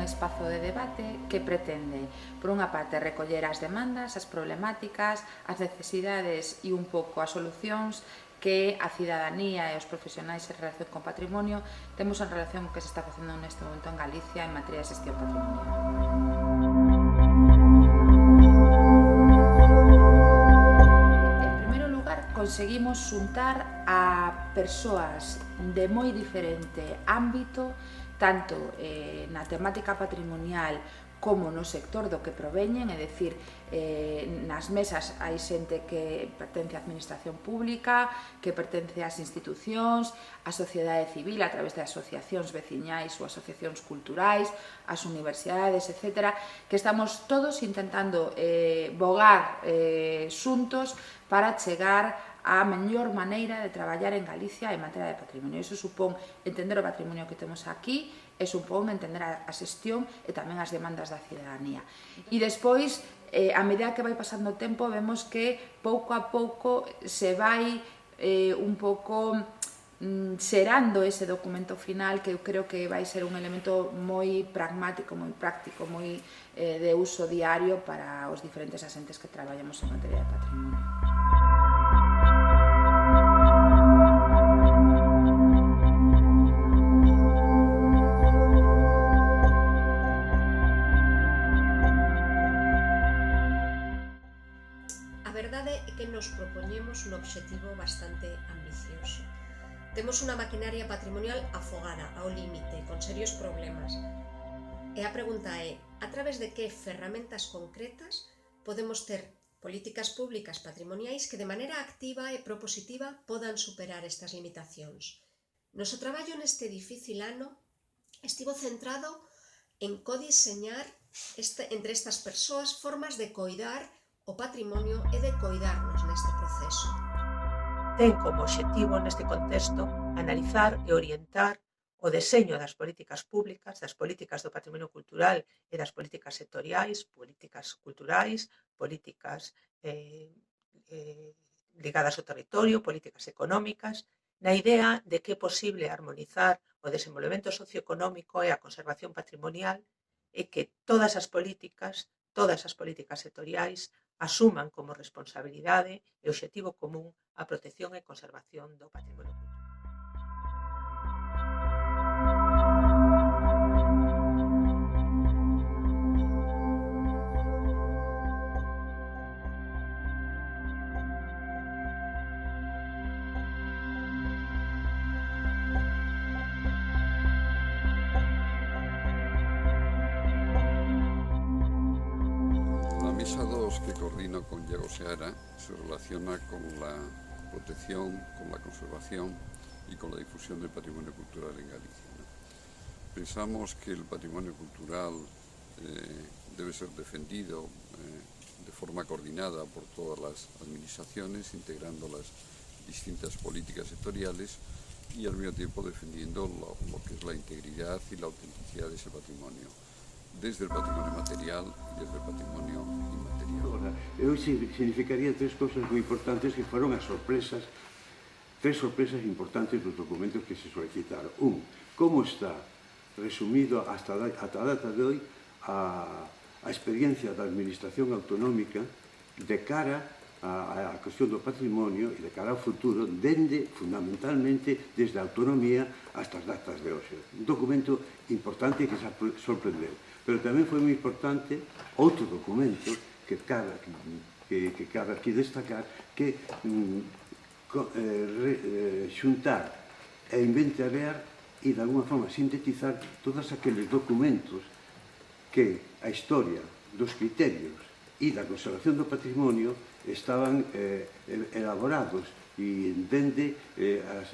espazo de debate que pretende, por unha parte, recoller as demandas, as problemáticas, as necesidades e un pouco as solucións que a cidadanía e os profesionais en relación con patrimonio temos en relación co que se está facendo neste momento en Galicia en materia de xestión patrimonial. Conseguimos xuntar a persoas de moi diferente ámbito, tanto na temática patrimonial como no sector do que proveñen, é dicir, nas mesas hai xente que pertence á administración pública, que pertence ás institucións, á sociedade civil a través de asociacións veciñais ou asociacións culturais, as universidades, etc., que estamos todos intentando bogar xuntos para chegar a mellor maneira de traballar en Galicia en materia de patrimonio. Iso supón entender o patrimonio que temos aquí e supón entender a xestión e tamén as demandas da cidadanía. E despois, a medida que vai pasando o tempo, vemos que pouco a pouco se vai un pouco xerando ese documento final que eu creo que vai ser un elemento moi pragmático, moi práctico, moi de uso diario para os diferentes asentes que traballamos en materia de patrimonio. A verdade é que nos propoñemos un obxectivo bastante ambicioso. Temos unha maquinaria patrimonial afogada, ao límite, con serios problemas. E a pregunta é, a través de que ferramentas concretas podemos ter políticas públicas patrimoniais que de maneira activa e propositiva podan superar estas limitacións? Noso traballo neste difícil ano estivo centrado en codiseñar entre estas persoas formas de coidar o patrimonio e de coidarnos neste proceso. Ten como obxectivo neste contexto analizar e orientar o deseño das políticas públicas, das políticas do patrimonio cultural e das políticas sectoriais, políticas culturais, políticas ligadas ao territorio, políticas económicas, na idea de que é posible armonizar o desenvolvemento socioeconómico e a conservación patrimonial e que todas as políticas sectoriais asuman como responsabilidade e obxectivo común a protección e conservación do patrimonio cultural. La mesa 2 que coordino con Diego Seara se relaciona con la protección, con la conservación y con la difusión del patrimonio cultural en Galicia, ¿no? Pensamos que el patrimonio cultural debe ser defendido de forma coordinada por todas las administraciones, integrando las distintas políticas sectoriales y al mismo tiempo defendiendo lo que es la integridad y la autenticidad de ese patrimonio, desde el patrimonio material y desde el patrimonio inmaterial. Eu significaría tres cosas moi importantes que foron as sorpresas, tres sorpresas importantes dos documentos que se solicitaron. Un, como está resumido hasta a data de hoy a experiencia da Administración Autonómica de cara a cuestión do patrimonio e de cara ao futuro, fundamentalmente desde a autonomía hasta as datas de hoxe. Un documento importante que se sorprendeu. Pero tamén foi moi importante outro documento que cabe aquí destacar, que xuntar e inventariar e de alguma forma sintetizar todos aqueles documentos que a historia dos criterios e da conservación do patrimonio estaban elaborados e dende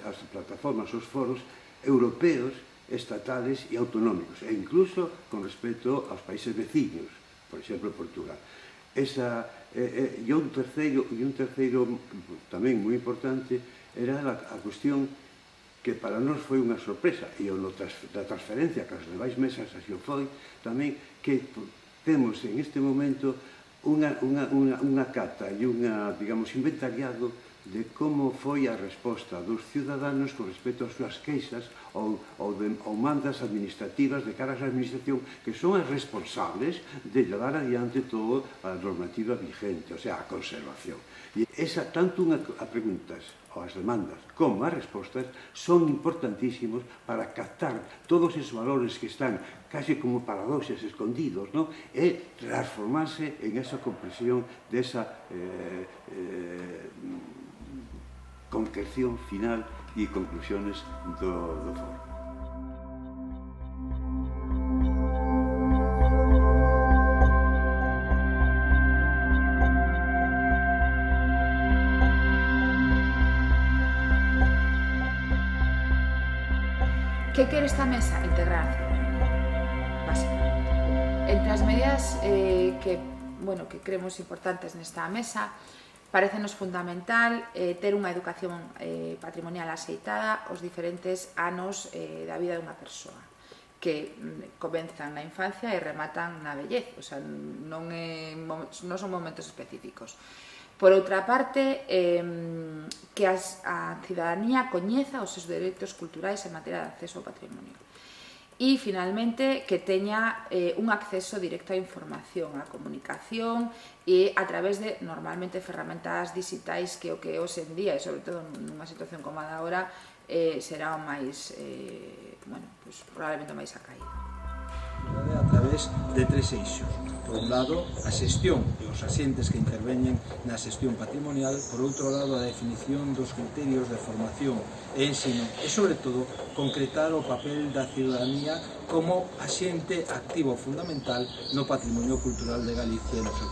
as plataformas, os foros europeos, estatales e autonómicos, e incluso con respecto aos países veciños, por exemplo, Portugal. E un terceiro tamén moi importante era a cuestión que para nós foi unha sorpresa, e da transferencia que as demais mesas así o foi, tamén que temos en este momento unha cata e digamos, inventariado de como foi a resposta dos ciudadanos con respecto ás súas queixas ou mandas administrativas de cara á administración, que son as responsables de levar adiante toda a normativa vigente, o sea, a conservación. E esa, tanto a preguntas ou as demandas como as respostas son importantísimos para captar todos esos valores que están casi como paradoxas escondidos, ¿no? E transformarse en esa comprensión desa concreción final e conclusiones do foro. Que quere esta mesa? Integrar a ciudadanía, básicamente. Entre as medidas que creemos importantes nesta mesa, parecenos fundamental ter unha educación patrimonial axeitada os diferentes anos da vida dunha persoa, que comenzan na infancia e rematan na vellez, o sea, non son momentos específicos. Por outra parte, que a cidadanía coñeza os seus dereitos culturais en materia de acceso ao patrimonio. E, finalmente, que teña un acceso directo á información, á comunicación e a través de, normalmente, ferramentas digitais que o que hoxe en día, e sobre todo nunha situación como a da ahora, será o máis, probablemente o máis acaído. A través de tres eixos. Por un lado, a xestión e os axentes que interveñen na xestión patrimonial, por outro lado, a definición dos criterios de formación e ensino e, sobre todo, concretar o papel da ciudadanía como axente activo fundamental no patrimonio cultural de Galicia e no seu